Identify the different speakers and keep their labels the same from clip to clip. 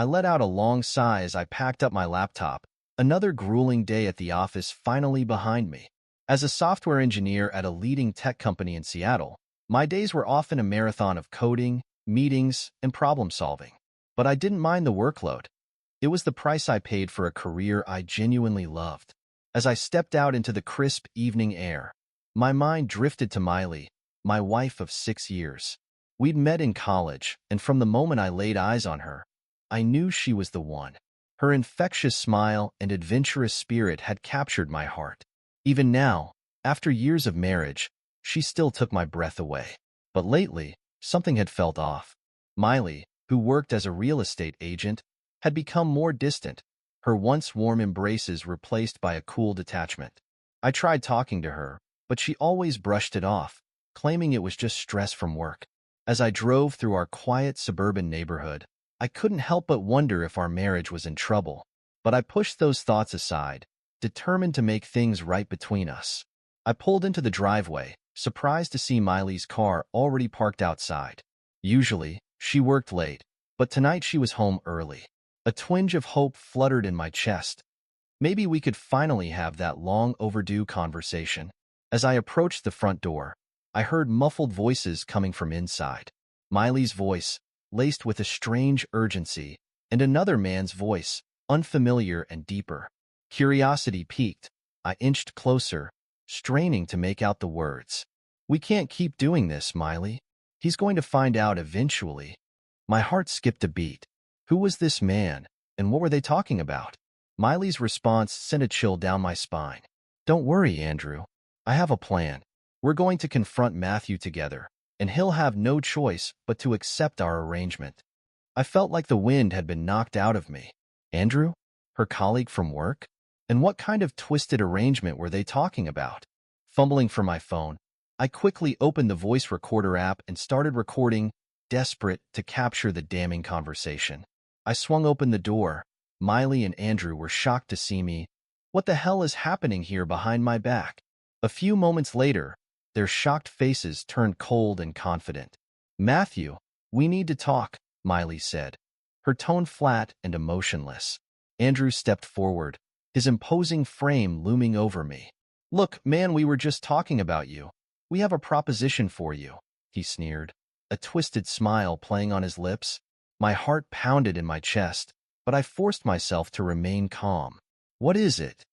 Speaker 1: I let out a long sigh as I packed up my laptop. Another grueling day at the office finally behind me. As a software engineer at a leading tech company in Seattle, my days were often a marathon of coding, meetings, and problem-solving. But I didn't mind the workload. It was the price I paid for a career I genuinely loved. As I stepped out into the crisp evening air, my mind drifted to Miley, my wife of 6 years. We'd met in college, and from the moment I laid eyes on her, I knew she was the one. Her infectious smile and adventurous spirit had captured my heart. Even now, after years of marriage, she still took my breath away. But lately, something had felt off. Miley, who worked as a real estate agent, had become more distant, her once warm embraces replaced by a cool detachment. I tried talking to her, but she always brushed it off, claiming it was just stress from work. As I drove through our quiet suburban neighborhood, I couldn't help but wonder if our marriage was in trouble. But I pushed those thoughts aside, determined to make things right between us. I pulled into the driveway, surprised to see Miley's car already parked outside. Usually, she worked late, but tonight she was home early. A twinge of hope fluttered in my chest. Maybe we could finally have that long-overdue conversation. As I approached the front door, I heard muffled voices coming from inside. Miley's voice, laced with a strange urgency, and another man's voice, unfamiliar and deeper. Curiosity piqued. I inched closer, straining to make out the words. "We can't keep doing this, Miley. He's going to find out eventually." My heart skipped a beat. Who was this man, and what were they talking about? Miley's response sent a chill down my spine. "Don't worry, Andrew. I have a plan. We're going to confront Matthew together, and he'll have no choice but to accept our arrangement." I felt like the wind had been knocked out of me. Andrew? Her colleague from work? And what kind of twisted arrangement were they talking about? Fumbling for my phone, I quickly opened the voice recorder app and started recording, desperate to capture the damning conversation. I swung open the door. Miley and Andrew were shocked to see me. What the hell is happening here behind my back? A few moments later, their shocked faces turned cold and confident. "Matthew, we need to talk," Miley said, her tone flat and emotionless. Andrew stepped forward, his imposing frame looming over me. "Look, man, we were just talking about you. We have a proposition for you," he sneered, a twisted smile playing on his lips. My heart pounded in my chest, but I forced myself to remain calm. "What is it?"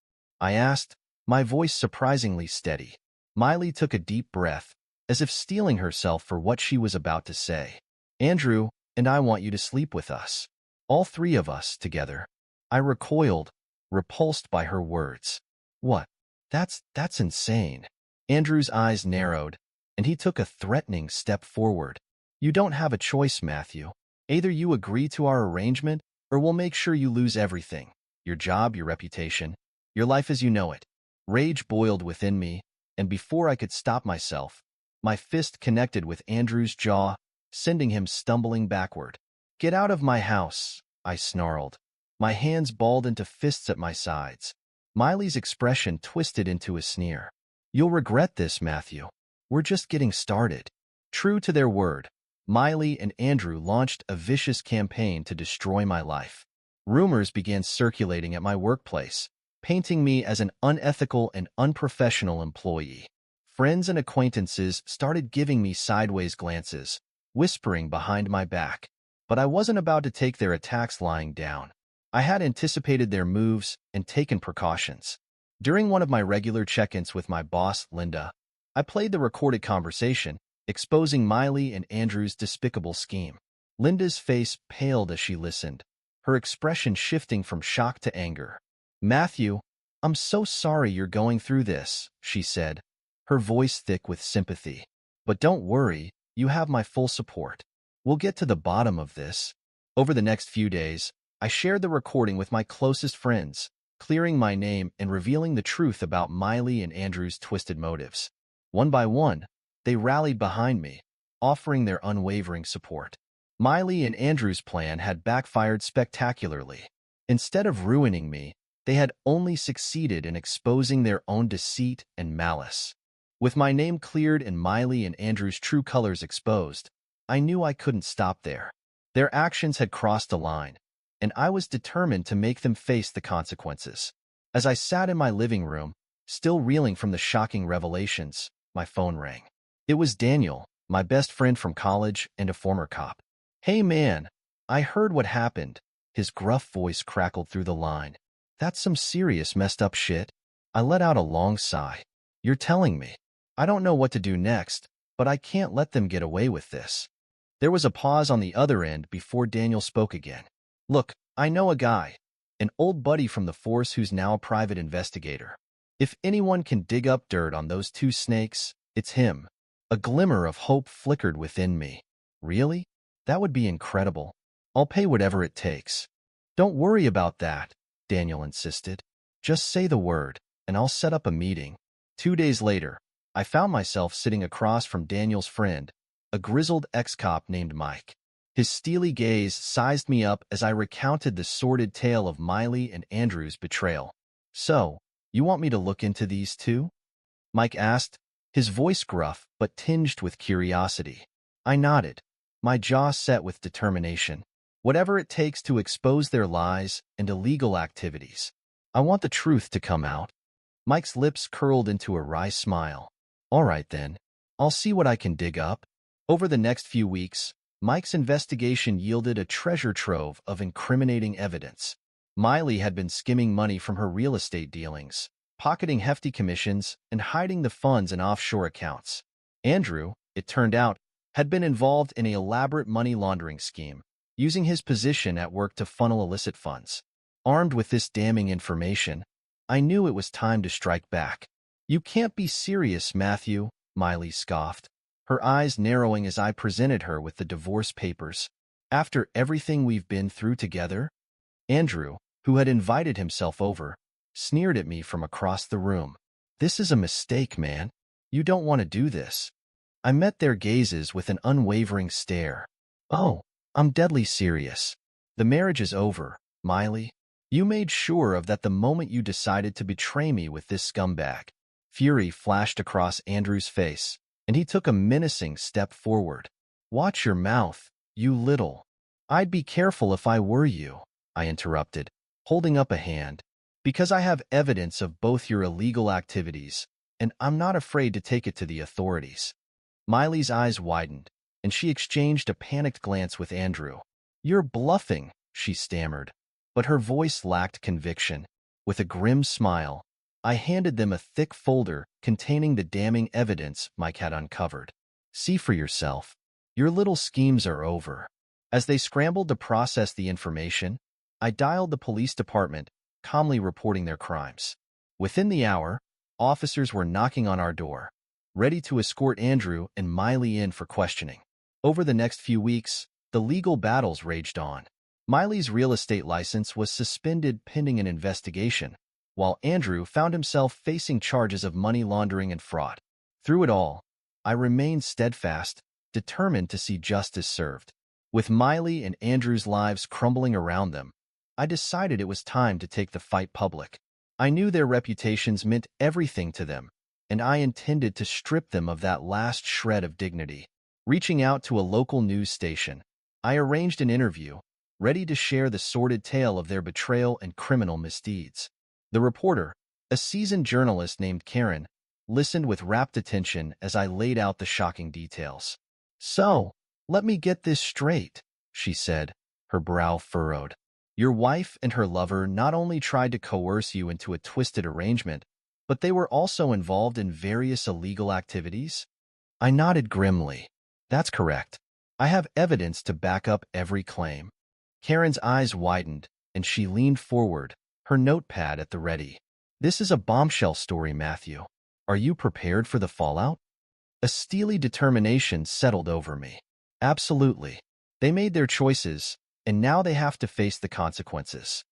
Speaker 1: I asked, my voice surprisingly steady. Miley took a deep breath, as if steeling herself for what she was about to say. "Andrew and I want you to sleep with us. All three of us together." I recoiled, repulsed by her words. "What? That's insane." Andrew's eyes narrowed, and he took a threatening step forward. "You don't have a choice, Matthew. Either you agree to our arrangement, or we'll make sure you lose everything. Your job, your reputation, your life as you know it." Rage boiled within me, and before I could stop myself, my fist connected with Andrew's jaw, sending him stumbling backward. "Get out of my house," I snarled, my hands balled into fists at my sides. Miley's expression twisted into a sneer. "You'll regret this, Matthew. We're just getting started." True to their word, Miley and Andrew launched a vicious campaign to destroy my life. Rumors began circulating at my workplace, painting me as an unethical and unprofessional employee. Friends and acquaintances started giving me sideways glances, whispering behind my back. But I wasn't about to take their attacks lying down. I had anticipated their moves and taken precautions. During one of my regular check-ins with my boss, Linda, I played the recorded conversation, exposing Miley and Andrew's despicable scheme. Linda's face paled as she listened, her expression shifting from shock to anger. "Matthew, I'm so sorry you're going through this," she said, her voice thick with sympathy. "But don't worry, you have my full support. We'll get to the bottom of this." Over the next few days, I shared the recording with my closest friends, clearing my name and revealing the truth about Miley and Andrew's twisted motives. One by one, they rallied behind me, offering their unwavering support. Miley and Andrew's plan had backfired spectacularly. Instead of ruining me, they had only succeeded in exposing their own deceit and malice. With my name cleared and Miley and Andrew's true colors exposed, I knew I couldn't stop there. Their actions had crossed a line, and I was determined to make them face the consequences. As I sat in my living room, still reeling from the shocking revelations, my phone rang. It was Daniel, my best friend from college and a former cop. "Hey man, I heard what happened." His gruff voice crackled through the line. "That's some serious messed up shit." I let out a long sigh. "You're telling me. I don't know what to do next, but I can't let them get away with this." There was a pause on the other end before Daniel spoke again. "Look, I know a guy, an old buddy from the force who's now a private investigator. If anyone can dig up dirt on those two snakes, it's him." A glimmer of hope flickered within me. "Really? That would be incredible. I'll pay whatever it takes." "Don't worry about that," Daniel insisted. "Just say the word, and I'll set up a meeting." 2 days later, I found myself sitting across from Daniel's friend, a grizzled ex-cop named Mike. His steely gaze sized me up as I recounted the sordid tale of Miley and Andrew's betrayal. "So, you want me to look into these too?" Mike asked, his voice gruff but tinged with curiosity. I nodded, my jaw set with determination. Whatever it takes to expose their lies and illegal activities. I want the truth to come out. Mike's lips curled into a wry smile. "All right then, I'll see what I can dig up." Over the next few weeks, Mike's investigation yielded a treasure trove of incriminating evidence. Miley had been skimming money from her real estate dealings, pocketing hefty commissions, and hiding the funds in offshore accounts. Andrew, it turned out, had been involved in an elaborate money laundering scheme, using his position at work to funnel illicit funds. Armed with this damning information, I knew it was time to strike back. "You can't be serious, Matthew," Miley scoffed, her eyes narrowing as I presented her with the divorce papers. "After everything we've been through together?" Andrew, who had invited himself over, sneered at me from across the room. "This is a mistake, man. You don't want to do this." I met their gazes with an unwavering stare. "Oh, I'm deadly serious. The marriage is over, Miley. You made sure of that the moment you decided to betray me with this scumbag." Fury flashed across Andrew's face, and he took a menacing step forward. "Watch your mouth, you little—" "I'd be careful if I were you," I interrupted, holding up a hand, "because I have evidence of both your illegal activities, and I'm not afraid to take it to the authorities." Miley's eyes widened, and she exchanged a panicked glance with Andrew. "You're bluffing," she stammered, but her voice lacked conviction. With a grim smile, I handed them a thick folder containing the damning evidence Mike had uncovered. "See for yourself. Your little schemes are over." As they scrambled to process the information, I dialed the police department, calmly reporting their crimes. Within the hour, officers were knocking on our door, ready to escort Andrew and Miley in for questioning. Over the next few weeks, the legal battles raged on. Miley's real estate license was suspended pending an investigation, while Andrew found himself facing charges of money laundering and fraud. Through it all, I remained steadfast, determined to see justice served. With Miley and Andrew's lives crumbling around them, I decided it was time to take the fight public. I knew their reputations meant everything to them, and I intended to strip them of that last shred of dignity. Reaching out to a local news station, I arranged an interview, ready to share the sordid tale of their betrayal and criminal misdeeds. The reporter, a seasoned journalist named Karen, listened with rapt attention as I laid out the shocking details. "So, let me get this straight," she said, her brow furrowed. "Your wife and her lover not only tried to coerce you into a twisted arrangement, but they were also involved in various illegal activities?" I nodded grimly. "That's correct. I have evidence to back up every claim." Karen's eyes widened, and she leaned forward, her notepad at the ready. "This is a bombshell story, Matthew. Are you prepared for the fallout?" A steely determination settled over me. Absolutely. They made their choices, and now they have to face the consequences.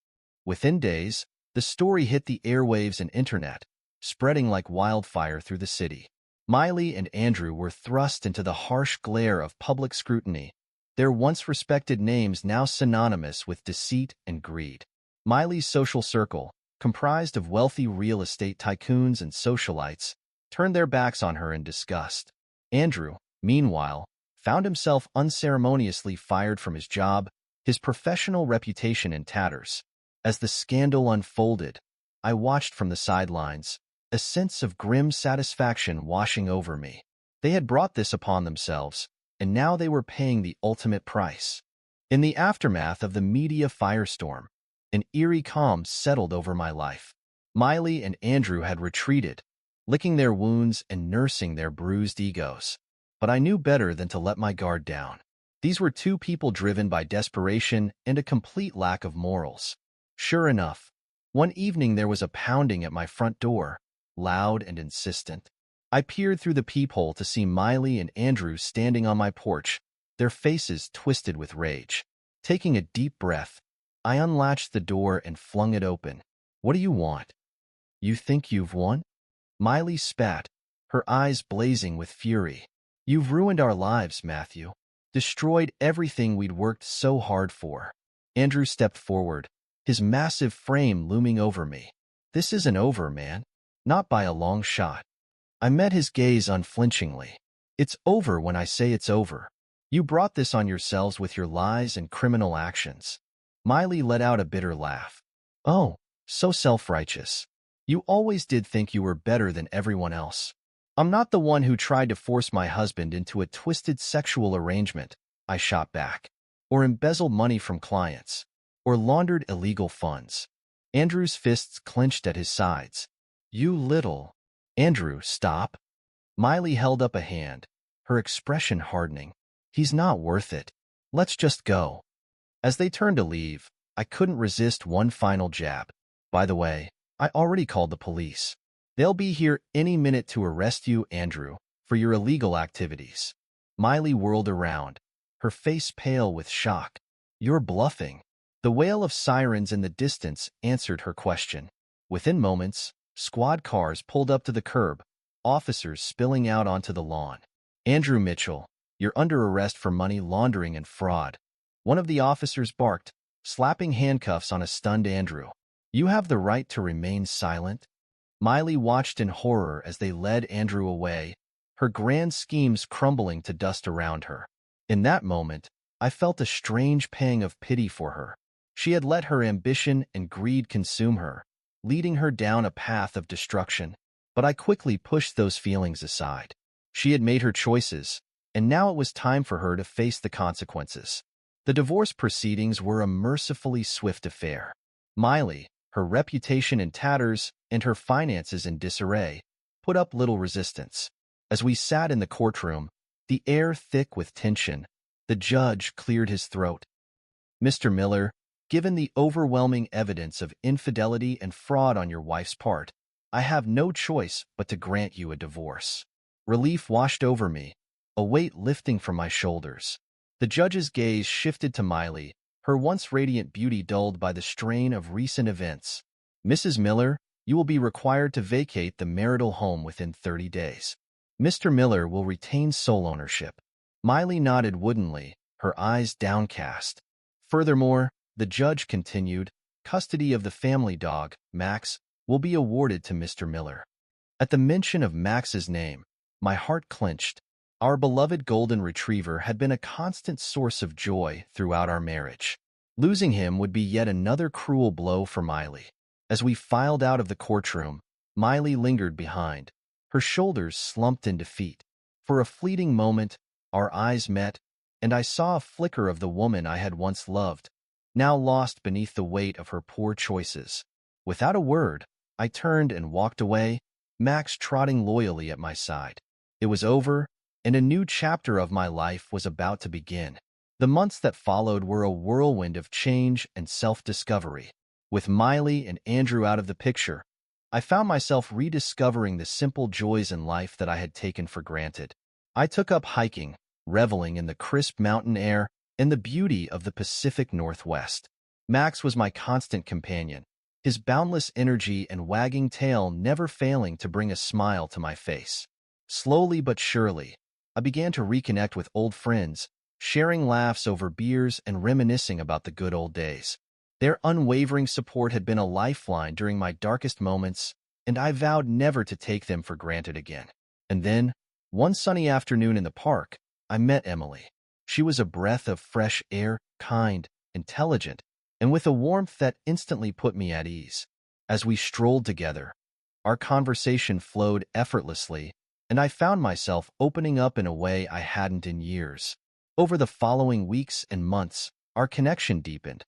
Speaker 1: Within days, the story hit the airwaves and internet, spreading like wildfire through the city. Miley and Andrew were thrust into the harsh glare of public scrutiny, their once respected names now synonymous with deceit and greed. Miley's social circle, comprised of wealthy real estate tycoons and socialites, turned their backs on her in disgust. Andrew, meanwhile, found himself unceremoniously fired from his job, his professional reputation in tatters. As the scandal unfolded, I watched from the sidelines, a sense of grim satisfaction washing over me. They had brought this upon themselves, and now they were paying the ultimate price. In the aftermath of the media firestorm, an eerie calm settled over my life. Miley and Andrew had retreated, licking their wounds and nursing their bruised egos. But I knew better than to let my guard down. These were two people driven by desperation and a complete lack of morals. Sure enough, one evening there was a pounding at my front door, loud and insistent. I peered through the peephole to see Miley and Andrew standing on my porch, their faces twisted with rage. Taking a deep breath, I unlatched the door and flung it open. "What do you want?" "You think you've won?" Miley spat, her eyes blazing with fury. "You've ruined our lives, Matthew. Destroyed everything we'd worked so hard for." Andrew stepped forward, his massive frame looming over me. "This isn't over, man. Not by a long shot." I met his gaze unflinchingly. "It's over when I say it's over. You brought this on yourselves with your lies and criminal actions." Miley let out a bitter laugh. "Oh, so self-righteous. You always did think you were better than everyone else." "I'm not the one who tried to force my husband into a twisted sexual arrangement," I shot back, "or embezzled money from clients, or laundered illegal funds." Andrew's fists clenched at his sides. "You little—" "Andrew, stop." Miley held up a hand, her expression hardening. "He's not worth it. Let's just go." As they turned to leave, I couldn't resist one final jab. "By the way, I already called the police. They'll be here any minute to arrest you, Andrew, for your illegal activities." Miley whirled around, her face pale with shock. "You're bluffing." The wail of sirens in the distance answered her question. Within moments, squad cars pulled up to the curb, officers spilling out onto the lawn. "Andrew Mitchell, you're under arrest for money laundering and fraud." One of the officers barked, slapping handcuffs on a stunned Andrew. "You have the right to remain silent." Miley watched in horror as they led Andrew away, her grand schemes crumbling to dust around her. In that moment, I felt a strange pang of pity for her. She had let her ambition and greed consume her, leading her down a path of destruction. But I quickly pushed those feelings aside. She had made her choices, and now it was time for her to face the consequences. The divorce proceedings were a mercifully swift affair. Miley, her reputation in tatters and her finances in disarray, put up little resistance. As we sat in the courtroom, the air thick with tension, the judge cleared his throat. "Mr. Miller, given the overwhelming evidence of infidelity and fraud on your wife's part, I have no choice but to grant you a divorce." Relief washed over me, a weight lifting from my shoulders. The judge's gaze shifted to Miley, her once radiant beauty dulled by the strain of recent events. "Mrs. Miller, you will be required to vacate the marital home within 30 days. Mr. Miller will retain sole ownership." Miley nodded woodenly, her eyes downcast. "Furthermore," the judge continued, "custody of the family dog, Max, will be awarded to Mr. Miller." At the mention of Max's name, my heart clenched. Our beloved golden retriever had been a constant source of joy throughout our marriage. Losing him would be yet another cruel blow for Miley. As we filed out of the courtroom, Miley lingered behind, her shoulders slumped in defeat. For a fleeting moment, our eyes met, and I saw a flicker of the woman I had once loved, now lost beneath the weight of her poor choices. Without a word, I turned and walked away, Max trotting loyally at my side. It was over, and a new chapter of my life was about to begin. The months that followed were a whirlwind of change and self-discovery. With Miley and Andrew out of the picture, I found myself rediscovering the simple joys in life that I had taken for granted. I took up hiking, reveling in the crisp mountain air and the beauty of the Pacific Northwest. Max was my constant companion, his boundless energy and wagging tail never failing to bring a smile to my face. Slowly but surely, I began to reconnect with old friends, sharing laughs over beers and reminiscing about the good old days. Their unwavering support had been a lifeline during my darkest moments, and I vowed never to take them for granted again. And then, one sunny afternoon in the park, I met Emily. She was a breath of fresh air, kind, intelligent, and with a warmth that instantly put me at ease. As we strolled together, our conversation flowed effortlessly, and I found myself opening up in a way I hadn't in years. Over the following weeks and months, our connection deepened,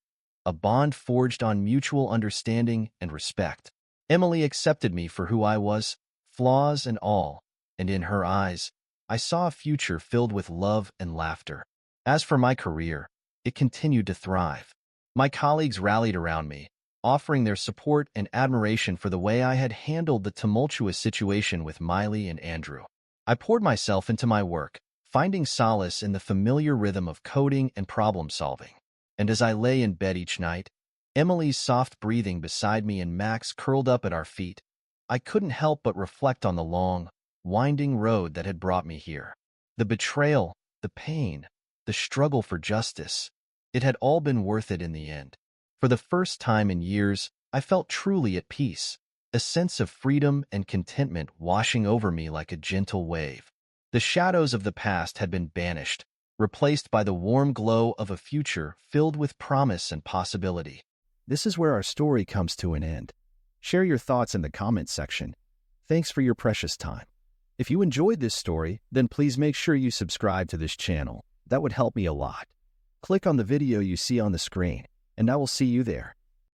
Speaker 1: a bond forged on mutual understanding and respect. Emily accepted me for who I was, flaws and all, and in her eyes, I saw a future filled with love and laughter. As for my career, it continued to thrive. My colleagues rallied around me, offering their support and admiration for the way I had handled the tumultuous situation with Miley and Andrew. I poured myself into my work, finding solace in the familiar rhythm of coding and problem-solving. And as I lay in bed each night, Emily's soft breathing beside me and Max curled up at our feet, I couldn't help but reflect on the long, winding road that had brought me here. The betrayal, the pain, the struggle for justice, it had all been worth it in the end. For the first time in years, I felt truly at peace, a sense of freedom and contentment washing over me like a gentle wave. The shadows of the past had been banished, replaced by the warm glow of a future filled with promise and possibility. This is where our story comes to an end. Share your thoughts in the comments section. Thanks for your precious time. If you enjoyed this story, then please make sure you subscribe to this channel. That would help me a lot. Click on the video you see on the screen, and I will see you there.